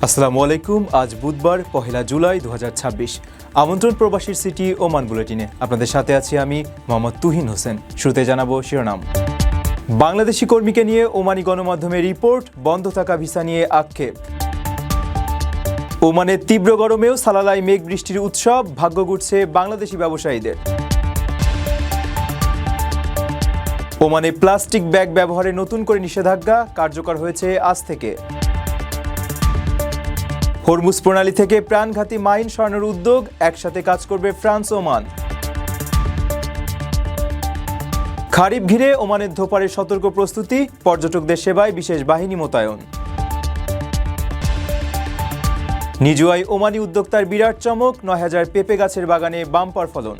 আসসালামু আলাইকুম। আজ বুধবার 1 জুলাই 2026। আমন্ত্রণ প্রবাসীর সিটি ওমান বুলেটিনে আপনাদের সাথে আছি আমি মোহাম্মদ তুহিন হোসেন। শুরুতে জানাবো শিরোনাম। বাংলাদেশি কর্মীকে নিয়ে ওমানি গণমাধ্যমের রিপোর্ট, বন্ধ থাকা ভিসা নিয়ে আক্ষেপ। ওমানের তীব্র গরমেও সালালায় মেঘ বৃষ্টির উৎসব, ভাগ্য ঘুরছে বাংলাদেশি ব্যবসায়ীদের। ওমানে প্লাস্টিক ব্যাগ ব্যবহারে নতুন করে নিষেধাজ্ঞা কার্যকর হয়েছে আজ থেকে। হরমুজ প্রণালী থেকে প্রাণঘাতী মাইন সরানোর উদ্যোগ, একসাথে কাজ করবে ফ্রান্স ওমান। খারিফ ঘিরে ওমানের ধোপারের সতর্ক প্রস্তুতি, পর্যটকদের সেবায় বিশেষ বাহিনী মোতায়েন। নিজুয়ায় ওমানি উদ্যোক্তার বিরাট চমক, ৯,০০০ পেঁপে গাছের বাগানে বাম্পার ফলন।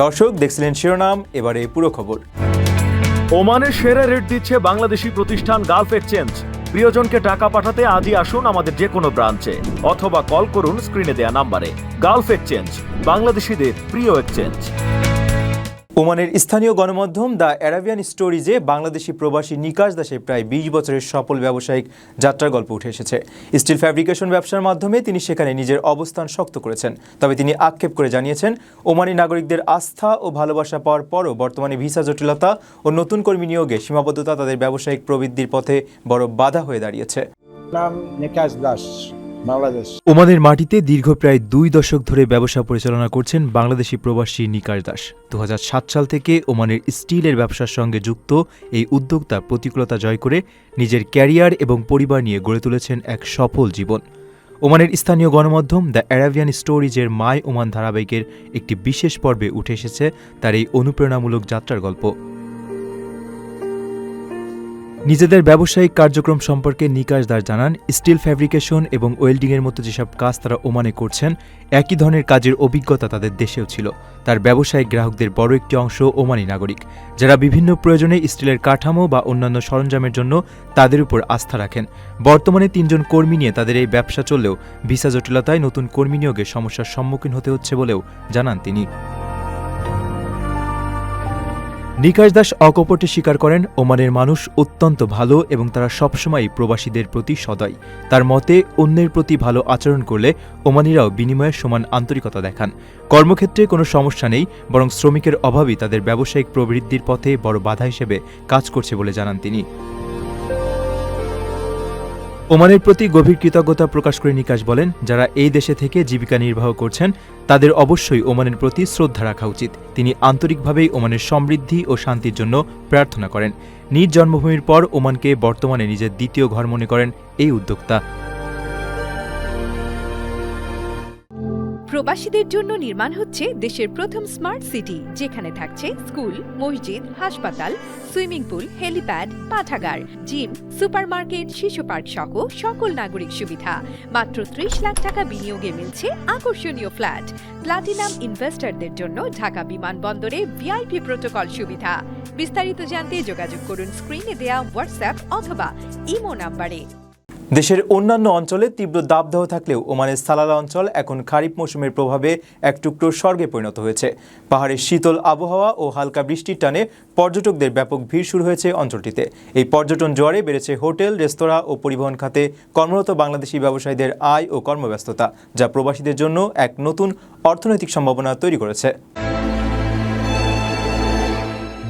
দর্শক দেখছিলেন শিরোনাম, এবারে পুরো খবর। ওমানের সেরা রেট দিচ্ছে বাংলাদেশি প্রতিষ্ঠান গালফ এক্সচেঞ্জ। প্রিয়জনকে টাকা পাঠাতে আজই আসুন আমাদের যে কোনো ব্রাঞ্চে অথবা কল করুন স্ক্রিনে দেয়া নাম্বারে। গালফ এক্সচেঞ্জ, বাংলাদেশিদের প্রিয় এক্সচেঞ্জ। ওমানের স্থানীয় গণমাধ্যম দ্য অ্যারাবিয়ান স্টোরিজে বাংলাদেশি প্রবাসী নিকাশ দাসের প্রায় ২০ বছরের সফল ব্যবসায়িক যাত্রার গল্প উঠে এসেছে। স্টিল ফ্যাব্রিকেশন ব্যবসার মাধ্যমে তিনি সেখানে নিজের অবস্থান শক্ত করেছেন। তবে তিনি আক্ষেপ করে জানিয়েছেন, ওমানি নাগরিকদের আস্থা ও ভালোবাসা পাওয়ার পরও বর্তমানে ভিসা জটিলতা ও নতুন কর্মী নিয়োগে সীমাবদ্ধতা তাদের ব্যবসায়িক প্রবৃদ্ধির পথে বড় বাধা হয়ে দাঁড়িয়েছে। নাম নিকাশ দাস, বাংলাদেশ। ওমানের মাটিতে দীর্ঘ প্রায় ২ দশক ধরে ব্যবসা পরিচালনা করছেন বাংলাদেশি প্রবাসী নিকাশ দাস। ২০০৭ সাল থেকে ওমানের স্টিলের ব্যবসার সঙ্গে যুক্ত এই উদ্যোক্তা প্রতিকূলতা জয় করে নিজের ক্যারিয়ার এবং পরিবার নিয়ে গড়ে তুলেছেন এক সফল জীবন। ওমানের স্থানীয় গণমাধ্যম দ্য অ্যারাবিয়ান স্টোরিজের মাই ওমান ধারাবাহিকের একটি বিশেষ পর্বে উঠে এসেছে তার এই অনুপ্রেরণামূলক যাত্রার গল্প। নিজেদের ব্যবসায়িক কার্যক্রম সম্পর্কে নিকাশ দাস জানান, স্টিল ফ্যাব্রিকেশন এবং ওয়েল্ডিংয়ের মতো যেসব কাজ তারা ওমানে করছেন, একই ধরনের কাজের অভিজ্ঞতা তাদের দেশেও ছিল। তার ব্যবসায়িক গ্রাহকদের বড় একটি অংশ ওমানি নাগরিক, যারা বিভিন্ন প্রয়োজনে স্টিলের কাঠামো বা অন্যান্য সরঞ্জামের জন্য তাদের উপর আস্থা রাখেন। বর্তমানে ৩ জন কর্মী নিয়ে তাদের এই ব্যবসা চললেও ভিসা জটিলতায় নতুন কর্মী নিয়োগে সমস্যার সম্মুখীন হতে হচ্ছে বলেও জানান তিনি। নিকাশ দাস অকপটে স্বীকার করেন, ওমানের মানুষ অত্যন্ত ভালো এবং তারা সবসময় প্রবাসীদের প্রতি সদয়। তার মতে, অন্যের প্রতি ভালো আচরণ করলে ওমানিরাও বিনিময়ে সমান আন্তরিকতা দেখান। কর্মক্ষেত্রে কোনো সমস্যা নেই, বরং শ্রমিকের অভাবই তাদের ব্যবসায়িক প্রবৃদ্ধির পথে বড় বাধা হিসেবে কাজ করছে বলে জানান তিনি। ওমানের প্রতি গভীর কৃতজ্ঞতা প্রকাশ করে নিকাশ বলেন, যারা এই দেশে থেকে জীবিকা নির্বাহ করছেন তাদের অবশ্যই ওমানের প্রতি শ্রদ্ধা রাখা উচিত। তিনি আন্তরিকভাবেই ওমানের সমৃদ্ধি ও শান্তির জন্য প্রার্থনা করেন। নিজ জন্মভূমির পর ওমানকে বর্তমানে নিজের দ্বিতীয় ঘর মনে করেন এই উদ্যোক্তা। প্রবাসীদের জন্য নির্মাণ হচ্ছে দেশের প্রথম স্মার্ট সিটি, যেখানে থাকছে স্কুল, মসজিদ, হাসপাতাল, সুইমিং পুল, হেলিপ্যাড, পাঠাগার, জিম, সুপারমার্কেট, শিশু পার্ক সহ সকল নাগরিক সুবিধা। মাত্র ৩০ লাখ টাকা বিনিয়োগে মিলছে আকর্ষণীয় ফ্ল্যাট। প্লাটিনাম ইনভেস্টরদের জন্য ঢাকা বিমানবন্দরে ভিআইপি প্রোটোকল সুবিধা। বিস্তারিত জানতে যোগাযোগ করুন স্ক্রিনে দেয়া হোয়াটসঅ্যাপ অথবা ইমো নাম্বারে। দেশের অন্যান্য অঞ্চলে তীব্র দাবদাহ থাকলেও ওমানের সালালা অঞ্চল এখন খারিফ মৌসুমের প্রভাবে এক টুকরো স্বর্গে পরিণত হয়েছে। পাহাড়ের শীতল আবহাওয়া ও হালকা বৃষ্টির টানে পর্যটকদের ব্যাপক ভিড় শুরু হয়েছে অঞ্চলটিতে। এই পর্যটন জোয়ারে বেড়েছে হোটেল, রেস্তোরাঁ ও পরিবহন খাতে কর্মরত বাংলাদেশি ব্যবসায়ীদের আয় ও কর্মব্যস্ততা, যা প্রবাসীদের জন্য এক নতুন অর্থনৈতিক সম্ভাবনা তৈরি করেছে।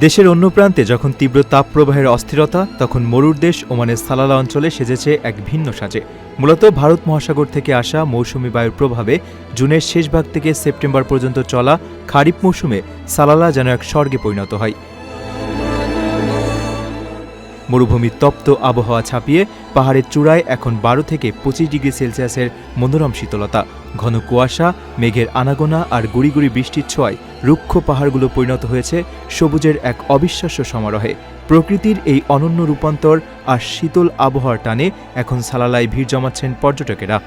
দেশের অন্য প্রান্তে যখন তীব্র তাপপ্রবাহের অস্থিরতা, তখন মরুর দেশ ওমানের সালালা অঞ্চলে সেজেছে এক ভিন্ন সাজে। মূলত ভারত মহাসাগর থেকে আসা মৌসুমি বায়ুর প্রভাবে জুনের শেষ ভাগ থেকে সেপ্টেম্বর পর্যন্ত চলা খারিফ মৌসুমে সালালা যেন এক স্বর্গে পরিণত হয়। মরুভূমির তপ্ত আবহাওয়া ছাপিয়ে পাহাড়ের চূড়ায় এখন ১২ থেকে ২৫ ডিগ্রি সেলসিয়াসের মনোরম শীতলতা। ঘন কুয়াশা, মেঘের আনাগোনা আর গুড়ি গুড়ি বৃষ্টির ছোঁয়ায় রুক্ষ পাহাড়গুলো পরিণত হয়েছে সবুজের এক অবিশ্বাস্য সমারোহে। প্রকৃতির এই অনন্য রূপান্তর আর শীতল আবহাওয়ার টানে এখন সালালায় ভিড় জমাচ্ছেন পর্যটকেরা।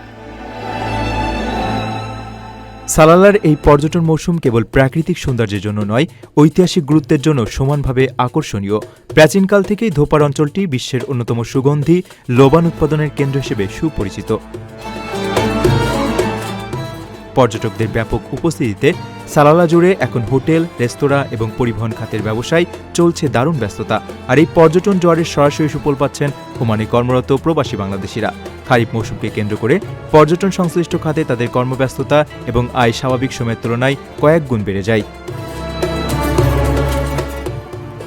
সালালার এই পর্যটন মৌসুম কেবল প্রাকৃতিক সৌন্দর্যের জন্য নয়, ঐতিহাসিক গুরুত্বের জন্য সমানভাবে আকর্ষণীয়। প্রাচীনকাল থেকেই ধোপার অঞ্চলটি বিশ্বের অন্যতম সুগন্ধি লোবান উৎপাদনের কেন্দ্র হিসেবে সুপরিচিত। পর্যটকদের ব্যাপক উপস্থিতিতে সালালা জুড়ে এখন হোটেল, রেস্তোরাঁ এবং পরিবহন খাতের ব্যবসায় চলছে দারুণ ব্যস্ততা। আর এই পর্যটন জোয়ারের সরাসরি সুফল পাচ্ছেন ওমানে কর্মরত প্রবাসী বাংলাদেশিরা। খারিফ মৌসুমকে কেন্দ্র করে পর্যটন সংশ্লিষ্ট খাতে তাদের কর্মব্যস্ততা এবং আয় স্বাভাবিক সময়ের তুলনায় কয়েক গুণ বেড়ে যায়।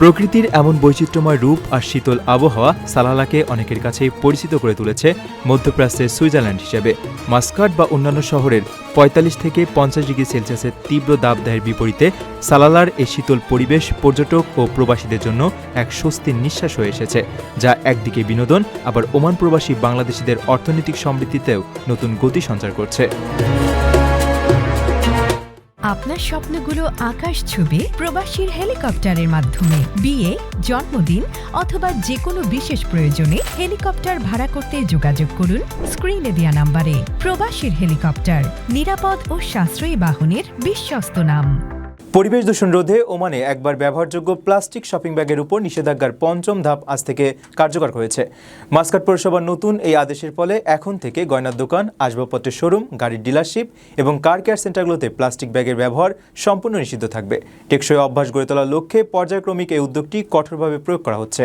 প্রকৃতির এমন বৈচিত্র্যময় রূপ আর শীতল আবহাওয়া সালালাকে অনেকের কাছে পরিচিত করে তুলেছে মধ্যপ্রাচ্যের সুইজারল্যান্ড হিসেবে। মাস্কাট বা অন্যান্য শহরের ৪৫ থেকে ৫০ ডিগ্রি সেলসিয়াসের তীব্র দাবদাহের বিপরীতে সালালার এই শীতল পরিবেশ পর্যটক ও প্রবাসীদের জন্য এক স্বস্তির নিঃশ্বাস হয়ে এসেছে, যা একদিকে বিনোদন, আবার ওমান প্রবাসী বাংলাদেশিদের অর্থনৈতিক সমৃদ্ধিতেও নতুন গতি সঞ্চার করছে। আপনার স্বপ্নগুলো আকাশ ছুবে প্রবাসীর হেলিকপ্টারের মাধ্যমে। বিয়ে, জন্মদিন অথবা যে কোনো বিশেষ প্রয়োজনে হেলিকপ্টার ভাড়া করতে যোগাযোগ করুন স্ক্রিনে দেয়া নাম্বারে। প্রবাসীর হেলিকপ্টার, নিরাপদ ও সাশ্রয়ী বাহনের বিশ্বস্ত নাম। পরিবেশ দূষণ রোধে ওমানে একবার ব্যবহারযোগ্য প্লাস্টিক শপিং ব্যাগের উপর নিষেধাজ্ঞার পঞ্চম ধাপ আজ থেকে কার্যকর হয়েছে। মাস্কাট পৌরসভার নতুন এই আদেশের ফলে এখন থেকে গয়নার দোকান, আসবাবপত্রের শোরুম, গাড়ির ডিলারশিপ এবং কার কেয়ার সেন্টারগুলোতে প্লাস্টিক ব্যাগের ব্যবহার সম্পূর্ণ নিষিদ্ধ থাকবে। টেকসই অভ্যাস গড়ে তোলার লক্ষ্যে পর্যায়ক্রমিক এই উদ্যোগটি কঠোরভাবে প্রয়োগ করা হচ্ছে।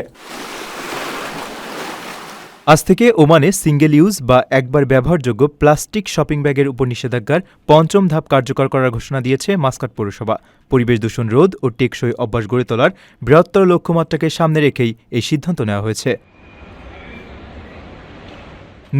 আজ থেকে ওমানে সিঙ্গেল ইউজ বা একবার ব্যবহারযোগ্য প্লাস্টিক শপিং ব্যাগের উপর নিষেধাজ্ঞার পঞ্চম ধাপ কার্যকর করার ঘোষণা দিয়েছে মাস্কাট পৌরসভা। পরিবেশ দূষণ রোধ ও টেকসই অভ্যাস গড়ে তোলার বৃহত্তর লক্ষ্যমাত্রাকে সামনে রেখেই এই সিদ্ধান্ত নেওয়া হয়েছে।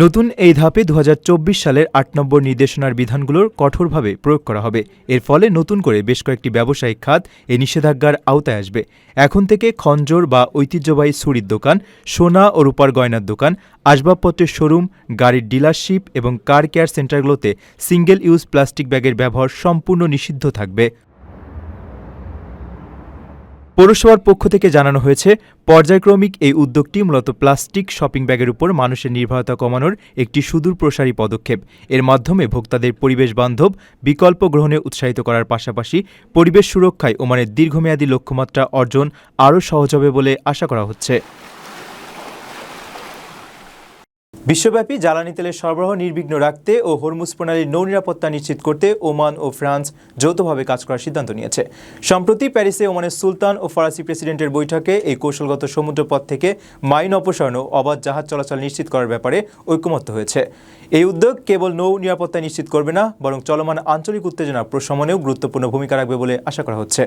নতুন এই ধাপে ২০২৪ সালের ৮ নম্বর নির্দেশনার বিধানগুলোর কঠোরভাবে প্রয়োগ করা হবে। এর ফলে নতুন করে বেশ কয়েকটি ব্যবসায়িক খাত এই নিষেধাজ্ঞার আওতায় আসবে। এখন থেকে খঞ্জর বা ঐতিহ্যবাহী ছুরির দোকান, সোনা ও রূপার গয়নার দোকান, আসবাবপত্রের শোরুম, গাড়ির ডিলারশিপ এবং কার কেয়ার সেন্টারগুলোতে সিঙ্গেল ইউজ প্লাস্টিক ব্যাগের ব্যবহার সম্পূর্ণ নিষিদ্ধ থাকবে। পৌরসভার পক্ষ থেকে জানানো হয়েছে, পর্যায়ক্রমিক এই উদ্যোগটি মূলত প্লাস্টিক শপিং ব্যাগের উপর মানুষের নির্ভরতা কমানোর একটি সুদূরপ্রসারী পদক্ষেপ। এর মাধ্যমে ভোক্তাদের পরিবেশ বান্ধব বিকল্প গ্রহণে উৎসাহিত করার পাশাপাশি পরিবেশ সুরক্ষায় ওমানের দীর্ঘমেয়াদী লক্ষ্যমাত্রা অর্জন আরও সহজ হবে বলে আশা করা হচ্ছে। বিশ্বব্যাপী জ্বালানি তেলের সরবরাহ নির্বিঘ্ন রাখতে ও হরমুজ প্রণালীর নৌ নিরাপত্তা নিশ্চিত করতে ওমান ও ফ্রান্স যৌথভাবে কাজ করার সিদ্ধান্ত নিয়েছে। সম্প্রতি প্যারিসে ওমানের সুলতান ও ফরাসি প্রেসিডেন্টের বৈঠকে এই কৌশলগত সমুদ্রপথ থেকে মাইন অপসারণ ও অবাধ জাহাজ চলাচল নিশ্চিত করার ব্যাপারে ঐকমত্য হয়েছে। এই উদ্যোগ কেবল নৌ নিরাপত্তা নিশ্চিত করবে না, বরং চলমান আঞ্চলিক উত্তেজনা প্রশমনেও গুরুত্বপূর্ণ ভূমিকা রাখবে বলে আশা করা হচ্ছে।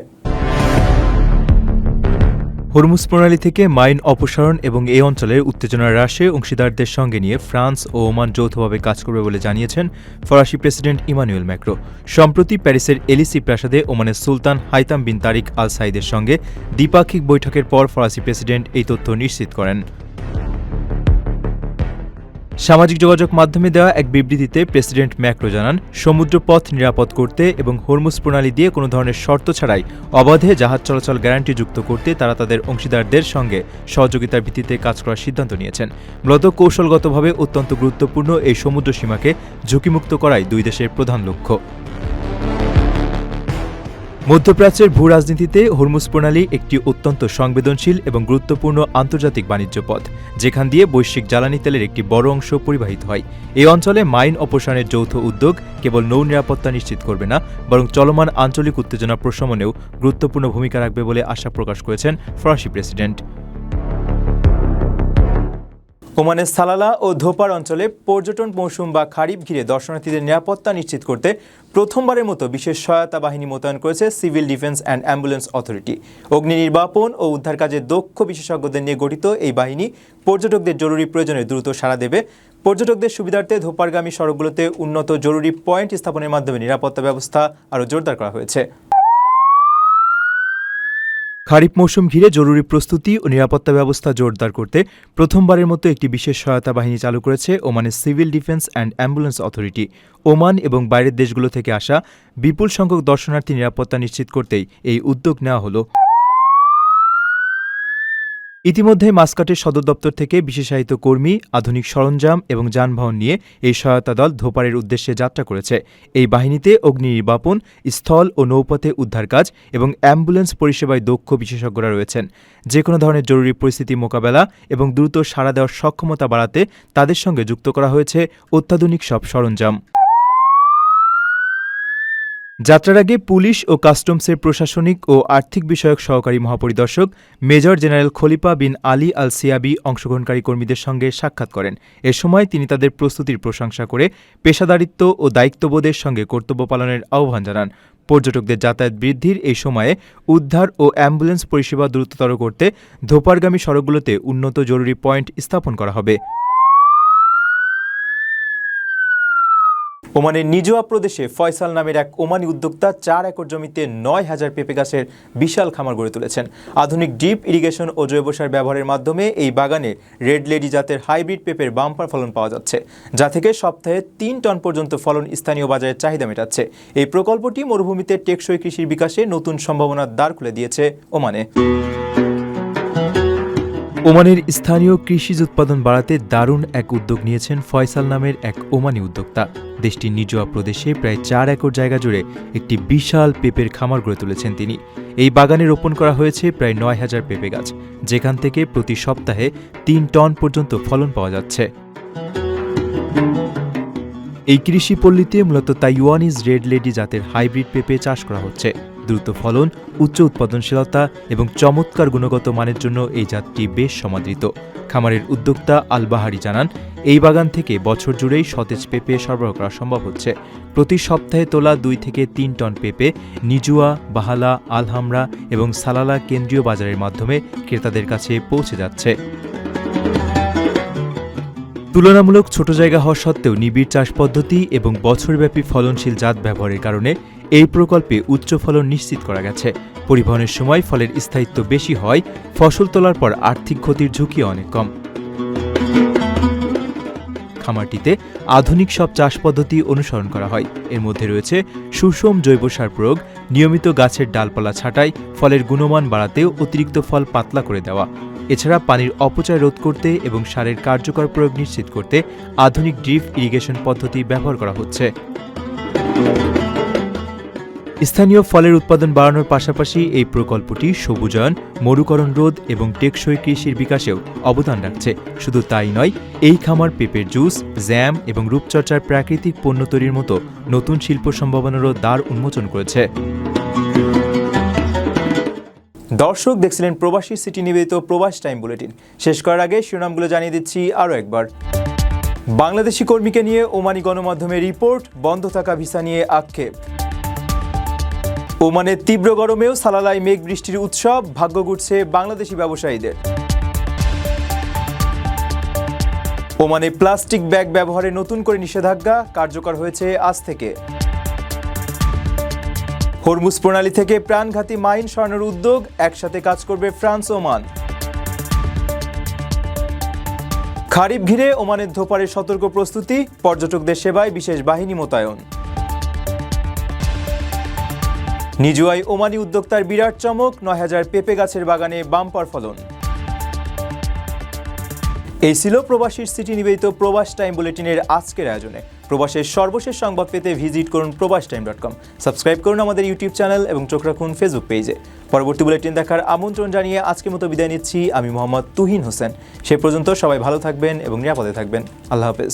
হরমুজ প্রণালী থেকে মাইন অপসারণ এবং এই অঞ্চলের উত্তেজনা হ্রাসে অংশীদারদের সঙ্গে নিয়ে ফ্রান্স ও ওমান যৌথভাবে কাজ করবে বলে জানিয়েছেন ফরাসি প্রেসিডেন্ট ইমানুয়েল ম্যাক্রো। সম্প্রতি প্যারিসের এলিসি প্রাসাদে ওমানের সুলতান হাইতাম বিন তারিক আল সাইদের সঙ্গে দ্বিপাক্ষিক বৈঠকের পর ফরাসি প্রেসিডেন্ট এই তথ্য নিশ্চিত করেন। সামাজিক যোগাযোগ মাধ্যমে দেওয়া এক বিবৃতিতে প্রেসিডেন্ট ম্যাক্রো জানান, সমুদ্রপথ নিরাপদ করতে এবং হরমুজ প্রণালী দিয়ে কোনো ধরনের শর্ত ছাড়াই অবাধে জাহাজ চলাচল গ্যারান্টিযুক্ত করতে তারা তাদের অংশীদারদের সঙ্গে সহযোগিতার ভিত্তিতে কাজ করার সিদ্ধান্ত নিয়েছেন। মূলত কৌশলগতভাবে অত্যন্ত গুরুত্বপূর্ণ এই সমুদ্র সীমাকে ঝুঁকিমুক্ত করাই দুই দেশের প্রধান লক্ষ্য। মধ্যপ্রাচ্যের ভূ রাজনীতিতে হরমুজ প্রণালী একটি অত্যন্ত সংবেদনশীল এবং গুরুত্বপূর্ণ আন্তর্জাতিক বাণিজ্য পথ, যেখান দিয়ে বৈশ্বিক জ্বালানি তেলের একটি বড় অংশ পরিবাহিত হয়। এই অঞ্চলে মাইন অপসারণের যৌথ উদ্যোগ কেবল নৌ নিরাপত্তা নিশ্চিত করবে না, বরং চলমান আঞ্চলিক উত্তেজনা প্রশমনেও গুরুত্বপূর্ণ ভূমিকা রাখবে বলে আশা প্রকাশ করেছেন ফরাসি প্রেসিডেন্ট। ওমানের সালালা ও ধোপার অঞ্চলে পর্যটন মৌসুম বা খারিফ ঘিরে দর্শনার্থীদের নিরাপত্তা নিশ্চিত করতে প্রথমবারের মতো বিশেষ সহায়তা বাহিনী মোতায়েন করেছে civil defence and ambulance authority. অগ্নি নির্বাপন ও উদ্ধার কাজে দক্ষ বিশেষজ্ঞদের নিয়ে গঠিত এই বাহিনী পর্যটকদের জরুরি প্রয়োজনে দ্রুত সাড়া দেবে। পর্যটকদের সুবিধার্থে ধোপারগামী সড়কগুলোতে উন্নত জরুরি পয়েন্ট স্থাপনের মাধ্যমে নিরাপত্তা ব্যবস্থা আরও জোরদার করা হয়েছে। খারিফ মৌসুম ঘিরে জরুরি প্রস্তুতি ও নিরাপত্তা ব্যবস্থা জোরদার করতে প্রথমবারের মতো একটি বিশেষ সহায়তা বাহিনী চালু করেছে ওমানের civil defence and ambulance authority. Oman এবং বাইরের দেশগুলো থেকে আসা বিপুল সংখ্যক দর্শনার্থী নিরাপত্তা নিশ্চিত করতেই এই উদ্যোগ নেওয়া হলো। ইতিমধ্যে মাস্কাটের সদর দপ্তর থেকে বিশেষায়িত কর্মী, আধুনিক সরঞ্জাম এবং যানবাহন নিয়ে এই সহায়তা দল ধোপারের উদ্দেশ্যে যাত্রা করেছে। এই বাহিনীতে অগ্নি নির্বাপন, স্থল ও নৌপথে উদ্ধার কাজ এবং অ্যাম্বুলেন্স পরিষেবায় দক্ষ বিশেষজ্ঞরা রয়েছেন। যে কোনো ধরনের জরুরি পরিস্থিতি মোকাবেলা এবং দ্রুত সাড়া দেওয়ার সক্ষমতা বাড়াতে তাদের সঙ্গে যুক্ত করা হয়েছে অত্যাধুনিক সব সরঞ্জাম। যাত্রার আগে পুলিশ ও কাস্টমসের প্রশাসনিক ও আর্থিক বিষয়ক সহকারী মহাপরিদর্শক মেজর জেনারেল খলিফা বিন আলী আল সিয়াবি অংশগ্রহণকারী কর্মীদের সঙ্গে সাক্ষাৎ করেন। এ সময় তিনি তাদের প্রস্তুতির প্রশংসা করে পেশাদারিত্ব ও দায়িত্ববোধের সঙ্গে কর্তব্য পালনের আহ্বান জানান। পর্যটকদের যাতায়াত বৃদ্ধির এই সময়ে উদ্ধার ও অ্যাম্বুলেন্স পরিষেবা দ্রুততর করতে ধোপারগামী সড়কগুলোতে উন্নত জরুরি পয়েন্ট স্থাপন করা হবে। ওমানের নিজোয়া প্রদেশে ফয়সাল নামের এক ওমানি উদ্যোক্তা 4 একর জমিতে 9,000 পেঁপে গাছের বিশাল খামার গড়ে তুলেছেন। আধুনিক ডিপ ইরিগেশন ও জৈব সার ব্যবহারের মাধ্যমে এই বাগানে রেড লেডি জাতের হাইব্রিড পেঁপের বাম্পার ফলন পাওয়া যাচ্ছে, যা থেকে সপ্তাহে 3 টন পর্যন্ত ফলন স্থানীয় বাজারের চাহিদা মেটাচ্ছে। এই প্রকল্পটি মরুভূমিতে টেকসই কৃষির বিকাশে নতুন সম্ভাবনার দ্বার খুলে দিয়েছে ওমানে। ওমানের স্থানীয় কৃষিজ উৎপাদন বাড়াতে দারুণ এক উদ্যোগ নিয়েছেন ফয়সাল নামের এক ওমানি উদ্যোক্তা। দেশটির নিজোয়া প্রদেশে প্রায় 4 একর জায়গা জুড়ে একটি বিশাল পেঁপের খামার গড়ে তুলেছেন তিনি। এই বাগানে রোপণ করা হয়েছে প্রায় 9,000 পেঁপে গাছ, যেখান থেকে প্রতি সপ্তাহে 3 টন পর্যন্ত ফলন পাওয়া যাচ্ছে। এই কৃষিপল্লীতে মূলত তাইওয়ানিজ রেড লেডি জাতের হাইব্রিড পেঁপে চাষ করা হচ্ছে। দ্রুত ফলন, উচ্চ উৎপাদনশীলতা এবং চমৎকার গুণগত মানের জন্য এই জাতটি বেশ সমাদৃত। খামারের উদ্যোক্তা আল বাহারি জানান, এই বাগান থেকে বছর জুড়েই সতেজ পেঁপে সরবরাহ করা সম্ভব হচ্ছে। প্রতি সপ্তাহে তোলা 2 থেকে 3 টন পেঁপে নিজুয়া, বাহালা, আলহামরা এবং সালালা কেন্দ্রীয় বাজারের মাধ্যমে ক্রেতাদের কাছে পৌঁছে যাচ্ছে। তুলনামূলক ছোট জায়গা হওয়া সত্ত্বেও নিবিড় চাষ পদ্ধতি এবং বছরব্যাপী ফলনশীল জাত ব্যবহারের কারণে এই প্রকল্পে উচ্চ ফলন নিশ্চিত করা গেছে। পরিবহনের সময় ফলের স্থায়িত্ব বেশি হয়, ফসল তোলার পর আর্থিক ক্ষতির ঝুঁকি অনেক কম। খামারটিতে আধুনিক সব চাষ পদ্ধতি অনুসরণ করা হয়। এর মধ্যে রয়েছে সুষম জৈব সার প্রয়োগ, নিয়মিত গাছের ডালপালা ছাঁটাই, ফলের গুণমান বাড়াতেও অতিরিক্ত ফল পাতলা করে দেওয়া। এছাড়া পানির অপচয় রোধ করতে এবং সারের কার্যকর প্রয়োগ নিশ্চিত করতে আধুনিক ড্রিপ ইরিগেশন পদ্ধতি ব্যবহার করা হচ্ছে। স্থানীয় ফলের উৎপাদন বাড়ানোর পাশাপাশি এই প্রকল্পটি সবুজায়ন, মরুকরণ রোধ এবং টেকসই কৃষির বিকাশেও অবদান রাখছে। শুধু তাই নয়, এই খামার পেঁপের জুস, জ্যাম এবং রূপচর্চার প্রাকৃতিক পণ্য তৈরির মতো নতুন শিল্প সম্ভাবনারও দ্বার উন্মোচন করেছে। দর্শক দেখছিলেন প্রবাসী সিটি নিবেদিত প্রবাস টাইম বুলেটিন। শেষ করার আগে শিরোনামগুলো জানিয়ে দিচ্ছি আরও একবার। বাংলাদেশি কর্মীকে নিয়ে ওমানি গণমাধ্যমে রিপোর্ট, বন্ধ থাকা ভিসা নিয়ে আক্ষেপ। ওমানের তীব্র গরমেও সালালায় মেঘ বৃষ্টির উৎসব, ভাগ্য ঘুরছে বাংলাদেশি ব্যবসায়ীদের। ওমানে প্লাস্টিক ব্যাগ ব্যবহারে নতুন করে নিষেধাজ্ঞা কার্যকর হয়েছে আজ থেকে। হরমুজ প্রণালী থেকে প্রাণঘাতী মাইন সরানোর উদ্যোগ, একসাথে কাজ করবে ফ্রান্স ওমান। খারিফ ঘিরে ওমানের ধোপারে সতর্ক প্রস্তুতি, পর্যটকদের সেবায় বিশেষ বাহিনী মোতায়েন। নিজুয়ায় ওমানি উদ্যোক্তার বিরাট চমক, 9,000 পেঁপে গাছের বাগানে বাম্পার ফলন। এই ছিল প্রবাসীর সিটি নিবেদিত প্রবাস টাইম বুলেটিনের আজকের আয়োজনে। প্রবাসের সর্বশেষ সংবাদ পেতে ভিজিট করুন probastoime.com। সাবস্ক্রাইব করুন আমাদের ইউটিউব চ্যানেল এবং চোখ রাখুন ফেসবুক পেজে। পরবর্তী বুলেটিন দেখার আমন্ত্রণ জানিয়ে আজকের মতো বিদায় নিচ্ছি আমি মোহাম্মদ তুহিন হোসেন। সে পর্যন্ত সবাই ভালো থাকবেন এবং নিরাপদে থাকবেন। আল্লাহ হাফেজ।